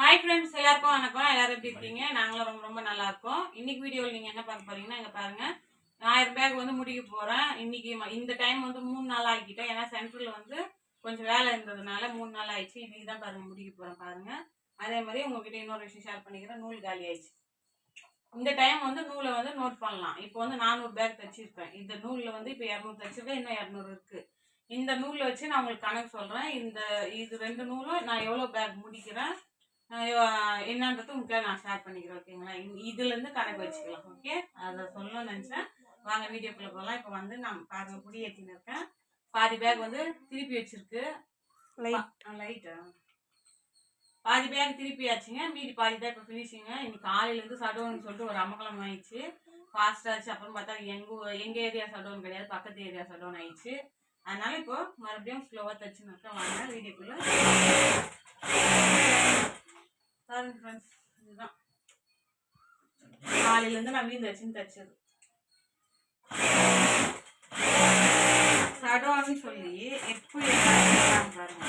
Hi friends, எல்லாருக்கும் வணக்கம். எல்லாரும் எப்படி இருக்கீங்க? நாங்களும் ரொம்ப ரொம்ப நல்லா இருக்கோம். இன்னைக்கு வீடியோவில் நீங்கள் என்ன பார்க்க போறீங்கன்னா, இங்கே பாருங்க, 1000 பேக் வந்து முடிக்க போகிறேன். இன்னைக்கு இந்த டைம் வந்து 3 நாள் ஆகிக்கிட்டேன். ஏன்னா சென்டரில் வந்து கொஞ்சம் வேலை இருந்ததுனால 3 நாள் ஆயிடுச்சு. இன்னைக்கு தான் பாருங்க முடிக்க போகிறேன் பாருங்க. அதே மாதிரி உங்ககிட்ட இன்னொரு விஷயம் ஷேர் பண்ணிக்கிறேன். நூல் காலி ஆயிடுச்சு. இந்த டைம் வந்து நூலை வந்து நோட் பண்ணலாம். இப்போ வந்து 400 பேக் தைச்சிருக்கேன். இந்த நூலில் வந்து இப்போ 200 தைச்சிருக்கேன், இன்னும் 200 இருக்கு. இந்த நூலை வச்சு நான் உங்களுக்கு கணக்கு சொல்கிறேன். இது 2 நூலும் நான் எவ்வளோ பேக் முடிக்கிறேன் என்னன்றது உங்களுக்கு நான் ஷேர் பண்ணிக்கிறேன். ஓகேங்களா? இதுலேருந்து கணக்கு வச்சுக்கலாம். ஓகே, அதை சொல்லணும்னு நினச்சேன். வாங்க வீடியோக்குள்ளே போகலாம். இப்போ வந்து நான் பாருங்க புடி ஏற்றின்னு இருக்கேன். பாதி பேக் வந்து திருப்பி வச்சிருக்கு. லைட்டா பாதி பேக் திருப்பி ஆச்சுங்க. மீதி பாதி தான் இப்போ ஃபினிஷிங்க. இன்னைக்கு காலையிலேருந்து சடோன்னு சொல்லிட்டு ஒரு அமக்கலம் ஆயிடுச்சு. ஃபாஸ்ட்டாச்சு. அப்புறம் பார்த்தா எங்கள் ஏரியா சடோன் கிடையாது, பக்கத்து ஏரியா சடோன் ஆயிடுச்சு. அதனால இப்போ மறுபடியும் ஸ்லோவாக தச்சுன்னு இருக்கேன். வாங்க வீடியோக்குள்ளே பாருங்க ஃப்ரெண்ட்ஸ். இதுதான் காலையிலேருந்து நான் மீன் வச்சுன்னு தைச்சது. சடோன்னு சொல்லி எப்படி பாருங்க.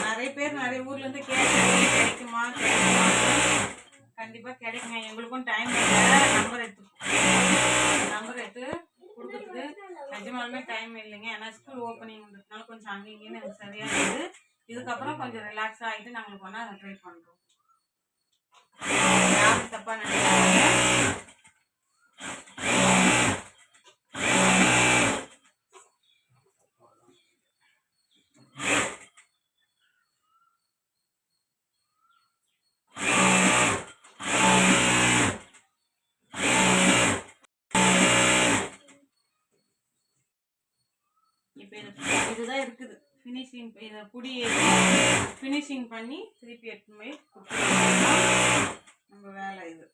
நிறைய பேர் நிறைய ஊர்ல இருந்து கிடைக்குமா கண்டிப்பா கிடைக்குங்க. எங்களுக்கும் டைம் இல்லை. நம்பர் எடுத்து கொடுக்குறதுக்கு நிஜமாலுமே டைம் இல்லைங்க. ஏன்னா ஸ்கூல் ஓப்பனிங்கிறதுனால கொஞ்சம் அங்கேயும் எனக்கு சரியா இருக்குது. இதுக்கப்புறம் கொஞ்சம் ரிலாக்ஸ் ஆகிட்டு நாங்களுக்கு வேணா அதை ட்ரை பண்ணுறோம். யாரும் தப்பா நினைக்காதீங்க. இப்போ இதுதான் இருக்குது ஃபினிஷிங். இதை புடி ஃபினிஷிங் பண்ணி திருப்பி எடுத்து போய் நம்ம வேலை. இது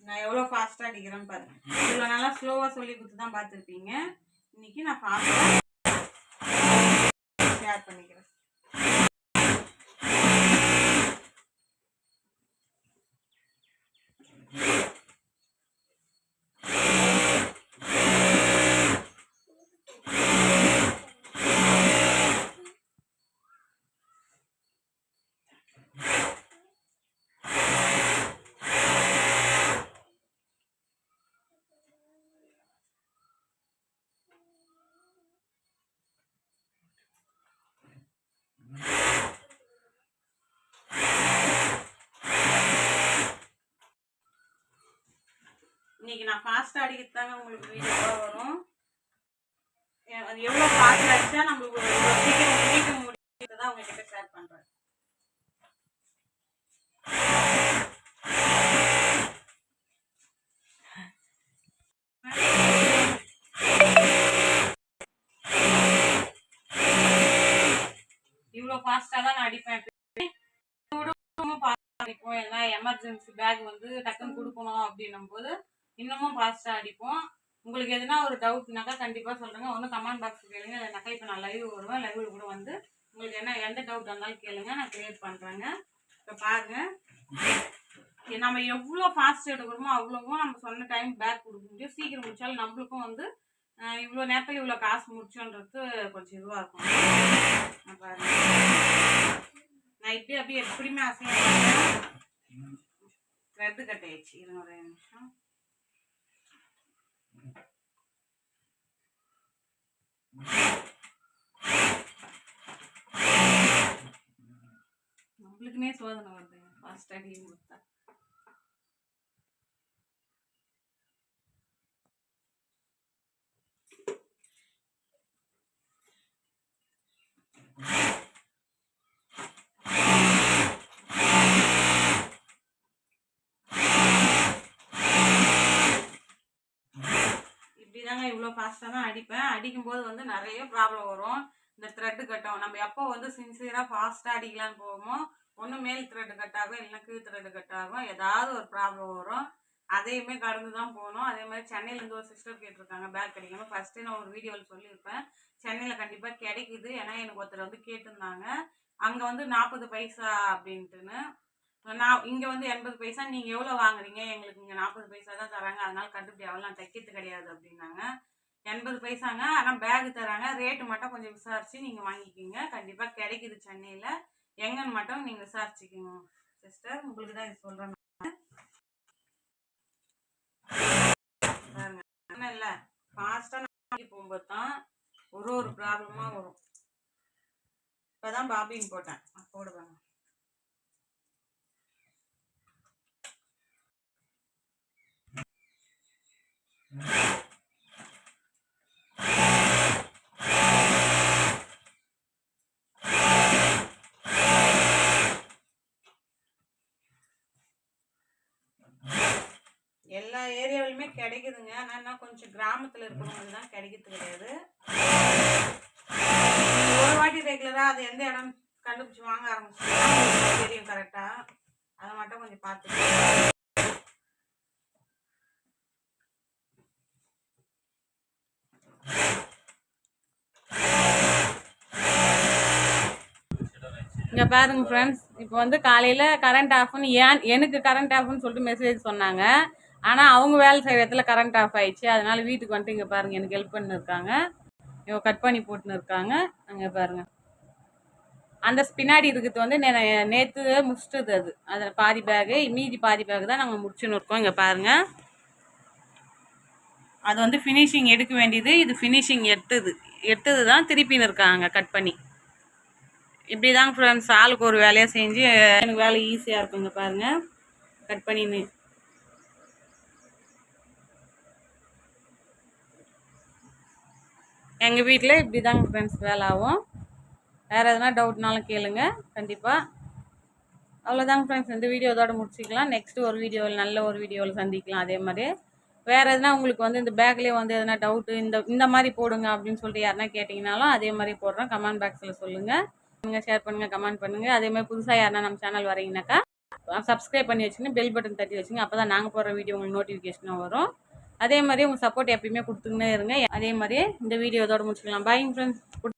நான் எவ்வளோ ஃபாஸ்ட்டாக அடிக்கிறேன்னு பாருங்க. இவ்வளோ நல்லா ஸ்லோவாக சொல்லி கொடுத்து தான் பார்த்துருப்பீங்க. இன்னைக்கு நான் ஃபாஸ்ட்டாக ஷேர் பண்ணிக்கிறேன். இன்னைக்கு நான் ஃபாஸ்ட்டாக அடிக்கிறது தாங்க உங்களுக்கு வீடியோவாக வரும். அது எவ்வளோ ஃபாஸ்ட் அடிச்சா நம்மளுக்கு சீக்கிரம் முடிக்க முடியுது தான் உங்ககிட்ட ஷேர் பண்ணுறேன். இவ்வளோ ஃபாஸ்ட்டாக தான் நான் அடிப்பேன். அடிப்போம். ஏன்னா எமர்ஜென்சி பேக் வந்து டக்குன்னு கொடுக்கணும் அப்படின்னும் போது இன்னமும் ஃபாஸ்ட்டாக அடிப்போம். உங்களுக்கு எதுனா ஒரு டவுட்னாக்கா கண்டிப்பாக சொல்லுங்கள். ஒன்றும் கமெண்ட் பாக்ஸ் கேளுங்க. இல்லைனாக்கா இப்போ நான் லைவ் வருவேன். லைவில் கூட வந்து உங்களுக்கு எந்த டவுட் இருந்தாலும் கேளுங்க, நான் கிளியர் பண்ணுறேங்க. இப்போ பாருங்கள், நம்ம எவ்வளோ ஃபாஸ்ட் எடுக்கிறோமோ அவ்வளோவும் நம்ம சொன்ன டைம் பேக் கொடுக்க முடியும். சீக்கிரம் முடிச்சாலும் நம்மளுக்கும் வந்து இவ்வளோ நேரத்தில் இவ்வளோ காசு முடிச்சோன்றது கொஞ்சம் இதுவாக இருக்கும். பாருங்க, நான் இப்படி அப்படியே எப்படியுமே அசையாங்க. த்ரெட்டு கட் ஆயிடுச்சு. இருங்க ஒரு நிமிஷம். நம்மளுக்குன்னே சோதனை வருது ஃபாஸ்ட் அடியும் கொடுத்தா. இப்படிதாங்க இவ்வளோ ஃபாஸ்ட்டாக தான் அடிப்பேன். அடிக்கும்போது வந்து நிறைய ப்ராப்ளம் வரும். இந்த த்ரெட்டு கட்டும். நம்ம எப்போ வந்து சின்சியராக ஃபாஸ்ட்டாக அடிக்கலான்னு போவோமோ ஒன்று மேல் த்ரெட்டு கட் ஆகும், இல்லைன்னா கீழ் த்ரெட்டு கட் ஆகும். ஏதாவது ஒரு ப்ராப்ளம் வரும். அதையுமே கடந்து தான் போகணும். அதே மாதிரி சென்னையிலேருந்து ஒரு சிஸ்டர் கேட்டிருக்காங்க பேக் கிடைக்கணும். ஃபஸ்ட்டு நான் ஒரு வீடியோவில் சொல்லியிருப்பேன், சென்னையில் கண்டிப்பாக கிடைக்குது. ஏன்னா எனக்கு ஒருத்தர் வந்து கேட்டிருந்தாங்க, அங்கே வந்து 40 பைசா அப்படின்ட்டுன்னு. நான் இங்கே வந்து 80 பைசா, நீங்கள் எவ்வளோ வாங்குறீங்க, எங்களுக்கு இங்கே 40 பைசா தான் தராங்க, அதனால கட்டுப்படி ஆகலாம், நான் தைக்கிறது கிடையாது அப்படின்னாங்க. 80 பைசாங்க, ஆனால் பேகு தராங்க, ரேட்டு மட்டும் கொஞ்சம் விசாரித்து நீங்கள் வாங்கிக்கிங்க. கண்டிப்பாக கிடைக்குது சென்னையில், எங்கன்னு மட்டும் நீங்கள் விசாரிச்சுக்கிங்க சிஸ்டர். உங்களுக்கு தான் இது சொல்கிறேன் பாருங்க. இல்லை ஃபாஸ்ட்டாக போகும்போது தான் ஒரு ப்ராப்ளமாக வரும். இப்போ தான் பாபின் போட்டேன், போடுவாங்க. எல்லா ஏரியாவிலுமே கிடைக்குதுங்க. ஆனால் கொஞ்சம் கிராமத்தில் இருக்கிறவங்க தான் கிடைக்கிறது கிடையாது. ஒரு வாட்டி ரெகுலராக அது எந்த இடம் கண்டுபிடிச்சி வாங்க ஆரம்பிச்சு தெரியும் கரெக்டாக. அதை மட்டும் கொஞ்சம் பார்த்துக்கோங்க. இங்கே பாருங்க ஃப்ரெண்ட்ஸ், இப்போ வந்து காலையில் கரண்ட் ஆஃப்னு எனக்கு கரண்ட் ஆஃப்னு சொல்லிட்டு மெசேஜ் சொன்னாங்க. ஆனால் அவங்க வேலை செய்கிற இடத்துல கரண்ட் ஆஃப் ஆயிடுச்சு. அதனால வீட்டுக்கு வந்துட்டு இங்கே பாருங்கள் எனக்கு ஹெல்ப் பண்ணிருக்காங்க. இவங்க கட் பண்ணி போட்டுன்னு இருக்காங்க. அங்கே பாருங்கள், அந்த பின்னாடி இருக்கிறது வந்து நேற்று முடிச்சிட்டது. அதில் பாதி பேகு, மீதி பாதி பேகு தான் நாங்கள் முடிச்சுன்னு இருக்கோம். இங்கே பாருங்கள், அது வந்து ஃபினிஷிங் எடுக்க வேண்டியது, இது ஃபினிஷிங் எடுத்தது தான் திருப்பின்னு இருக்காங்க கட் பண்ணி. இப்படி தாங்க ஃப்ரெண்ட்ஸ், ஆளுக்கு ஒரு வேலையாக செஞ்சு எனக்கு வேலை ஈஸியாக இருக்குங்க. பாருங்கள், கட் பண்ணின்னு எங்கள் வீட்டில் இப்படி தாங்க ஃப்ரெண்ட்ஸ் வேலை ஆகும். வேறு எதனா டவுட்னாலும் கேளுங்க கண்டிப்பாக. அவ்வளோதாங்க ஃப்ரெண்ட்ஸ், இந்த வீடியோ இதோட முடிச்சிக்கலாம். நெக்ஸ்ட்டு ஒரு வீடியோவில் நல்ல ஒரு வீடியோவில் சந்திக்கலாம். அதே மாதிரி வேறு எதனா உங்களுக்கு வந்து இந்த பேக்லேயே வந்து எதனா டவுட்டு இந்த மாதிரி போடுங்க அப்படின்னு சொல்லிட்டு யாருனா கேட்டிங்கனாலும் அதே மாதிரி போடுறேன். கமெண்ட் பாக்ஸில் சொல்லுங்கள், ஷேர் பண்ணுங்கள், கமெண்ட் பண்ணுங்கள். அதே மாதிரி புதுசாக யாருனா நம்ம சேனல் வரீங்கனாக்கா சப்ஸ்கிரைப் பண்ணி வச்சுங்க, பெல் பட்டன் தட்டி வச்சுங்க. அப்போ தான் நாங்கள் போடுற வீடியோ உங்களுக்கு நோட்டிஃபிகேஷனாக வரும். அதே மாதிரி உங்கள் சப்போர்ட் எப்பயுமே கொடுத்துக்கினே இருங்க. அதே மாதிரி இந்த வீடியோ இதோட முடிச்சுக்கலாம். Bye friends.